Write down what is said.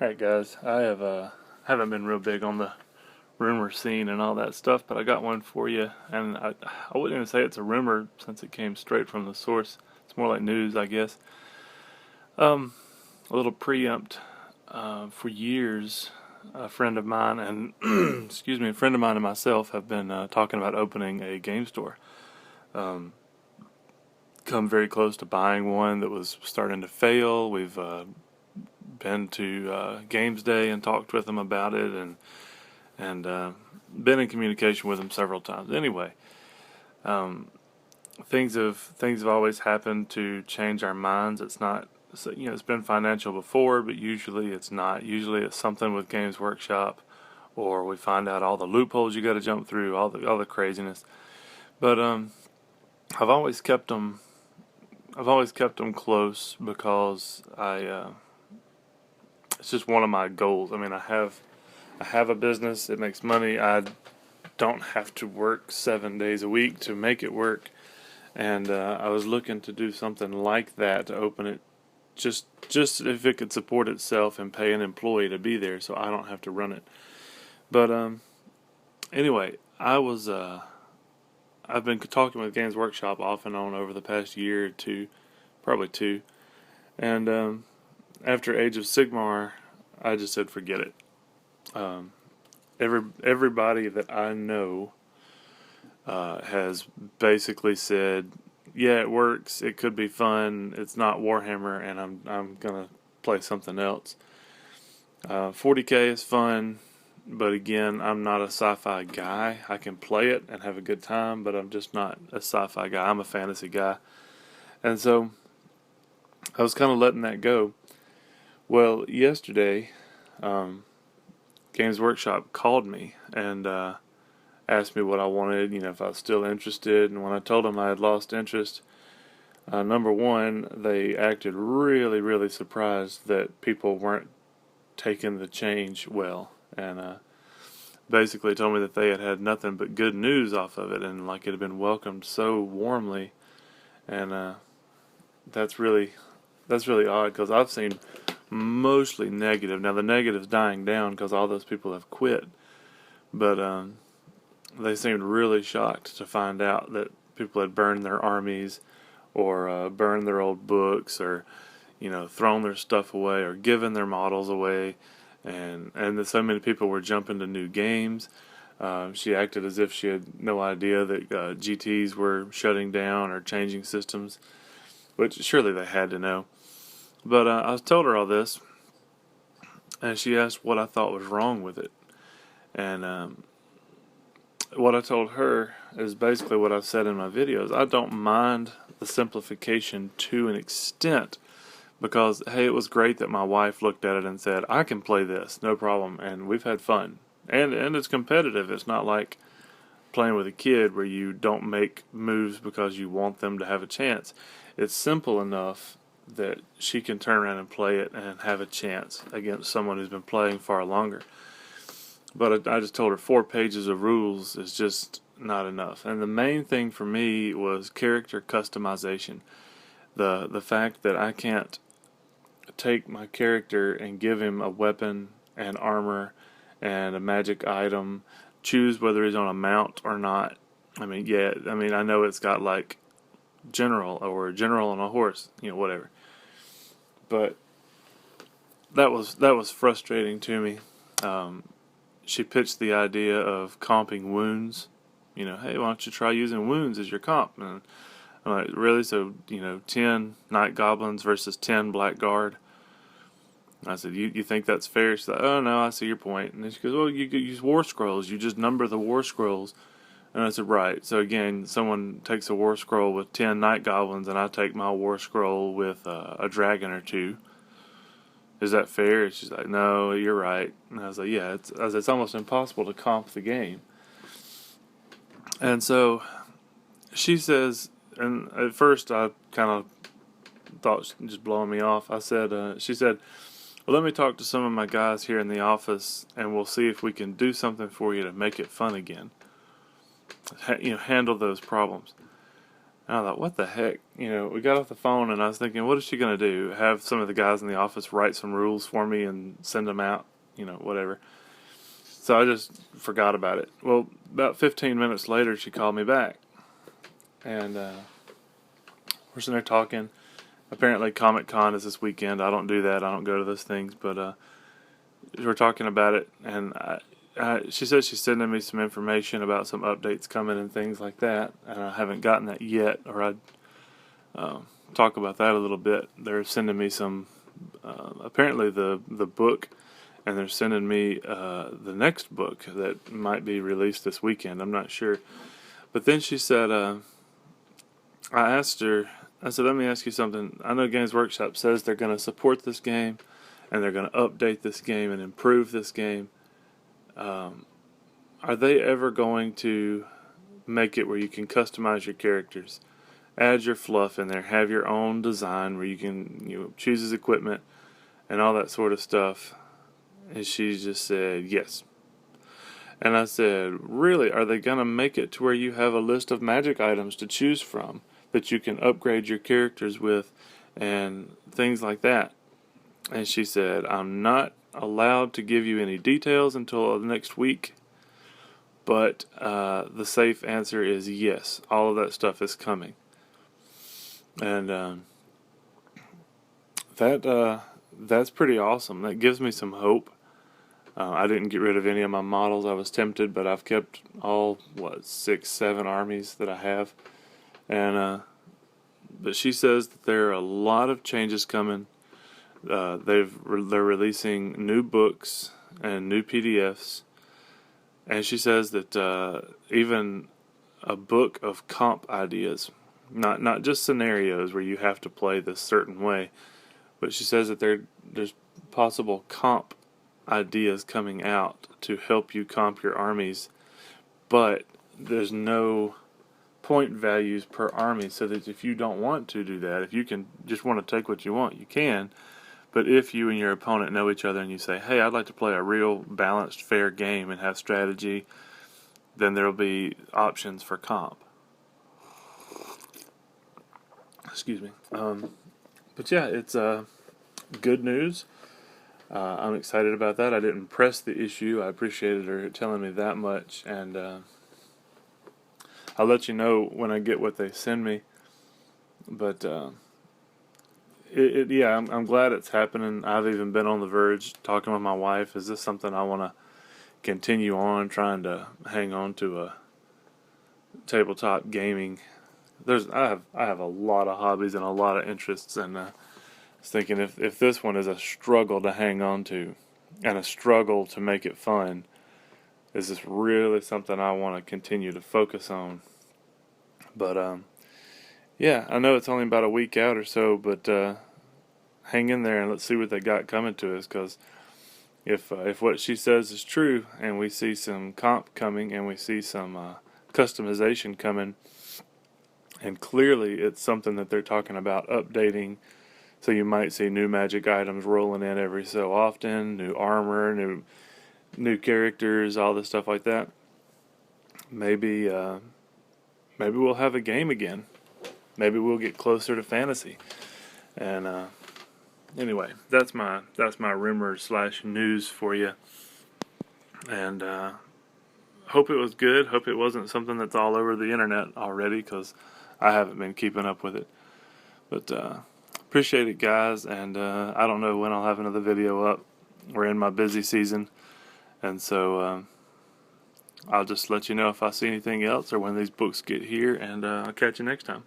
Alright guys, I haven't been real big on the rumor scene and all that stuff, but I got one for you, and I wouldn't even say it's a rumor since it came straight from the source. It's more like news, I guess. A little preempt. For years, a friend of mine and a friend of mine and myself have been talking about opening a game store. Um, Come very close to buying one that was starting to fail. We've been to Games Day and talked with them about it, and been in communication with them several times. Anyway, um, things have always happened to change our minds. It's not, it's been financial before, but usually it's not. Usually it's something with Games Workshop, or we find out all the loopholes you got to jump through, all the craziness. But I've always kept them. I've always kept them close because it's just one of my goals. I mean, I have a business. It makes money. I don't have to work 7 days a week to make it work. And I was looking to do something like that to open it, just if it could support itself and pay an employee to be there, so I don't have to run it. But anyway, I've been talking with Games Workshop off and on over the past year or two, probably two, and after Age of Sigmar, I just said forget it. Um, everybody that I know has basically said, yeah, it works. It could be fun. It's not Warhammer, and I'm gonna play something else. 40K is fun, but again, I'm not a sci-fi guy. I can play it and have a good time, but I'm just not a sci-fi guy. I'm a fantasy guy, and so I was kind of letting that go. Well, yesterday, um, Games Workshop called me and asked me what I wanted, if I was still interested. And when I told them I had lost interest, number one, they acted really, really surprised that people weren't taking the change well, and basically told me that they had nothing but good news off of it, and like it had been welcomed so warmly. And that's really odd because I've seen mostly negative. Now the negative's dying down because all those people have quit, but they seemed really shocked to find out that people had burned their armies, or burned their old books, or thrown their stuff away, or given their models away, and that so many people were jumping to new games. She acted as if she had no idea that GTs were shutting down or changing systems, which surely they had to know. But I told her all this, and she asked what I thought was wrong with it. And what I told her is basically what I've said in my videos. I don't mind the simplification to an extent, because, hey, it was great that my wife looked at it and said, I can play this, no problem, and we've had fun. And it's competitive. It's not like playing with a kid where you don't make moves because you want them to have a chance. It's simple enough that she can turn around and play it and have a chance against someone who's been playing far longer. But I just told her 4 pages of rules is just not enough. And the main thing for me was character customization. The fact that I can't take my character and give him a weapon and armor and a magic item, choose whether he's on a mount or not. I know it's got like general or general on a horse, whatever. But that was frustrating to me. She pitched the idea of comping wounds. Hey, why don't you try using wounds as your comp? And I'm like, really? So, 10 Night Goblins versus 10 Blackguard? I said, you think that's fair? She's like, oh, no, I see your point. And then she goes, well, you could use War Scrolls. You just number the War Scrolls. And I said, right. So, again, someone takes a War Scroll with 10 Night Goblins, and I take my War Scroll with a dragon or two. Is that fair? And she's like, no, you're right. And I was like, yeah, it's almost impossible to comp the game. And so she says, and at first I kind of thought she was just blowing me off. She said, well, let me talk to some of my guys here in the office, and we'll see if we can do something for you to make it fun again. Handle those problems. And I thought, what the heck? We got off the phone and I was thinking, what is she going to do? Have some of the guys in the office write some rules for me and send them out? Whatever. So I just forgot about it. Well, about 15 minutes later, she called me back. And we're sitting there talking. Apparently, Comic-Con is this weekend. I don't do that. I don't go to those things. But we're talking about it. And she says she's sending me some information about some updates coming and things like that. And I haven't gotten that yet. Or I'd talk about that a little bit. They're sending me some, apparently the book. And they're sending me the next book that might be released this weekend. I'm not sure. But then she said, I asked her, I said, let me ask you something. I know Games Workshop says they're going to support this game and they're going to update this game and improve this game. Are they ever going to make it where you can customize your characters, add your fluff in there, have your own design where you can choose his equipment and all that sort of stuff? And she just said, yes. And I said, really? Are they going to make it to where you have a list of magic items to choose from that you can upgrade your characters with and things like that? And she said, I'm not allowed to give you any details until next week. But the safe answer is yes. All of that stuff is coming. And that's pretty awesome. That gives me some hope. I didn't get rid of any of my models. I was tempted, but I've kept all 6, 7 armies that I have. And but she says that there are a lot of changes coming. They're releasing new books and new PDFs, and she says that even a book of comp ideas, not just scenarios where you have to play this certain way, but she says that there's possible comp ideas coming out to help you comp your armies, but there's no point values per army, so that if you don't want to do that, if you can just want to take what you want, you can. But if you and your opponent know each other and you say, hey, I'd like to play a real balanced, fair game and have strategy, then there'll be options for comp. Excuse me. But yeah, it's good news. I'm excited about that. I didn't press the issue. I appreciated her telling me that much, and I'll let you know when I get what they send me. But yeah, I'm glad it's happening. I've even been on the verge talking with my wife. Is this something I want to continue on trying to hang on to a tabletop gaming? I have a lot of hobbies and a lot of interests, and I was thinking if this one is a struggle to hang on to and a struggle to make it fun, is this really something I want to continue to focus on? But yeah, I know it's only about a week out or so, but hang in there and let's see what they got coming to us, because if what she says is true and we see some comp coming and we see some customization coming, and clearly it's something that they're talking about updating, so you might see new magic items rolling in every so often, new armor, new characters, all this stuff like that. Maybe we'll have a game again. Maybe we'll get closer to fantasy. And anyway, that's my rumor / news for you. And hope it was good. Hope it wasn't something that's all over the internet already, because I haven't been keeping up with it. But appreciate it, guys. And I don't know when I'll have another video up. We're in my busy season, and so I'll just let you know if I see anything else or when these books get here. And I'll catch you next time.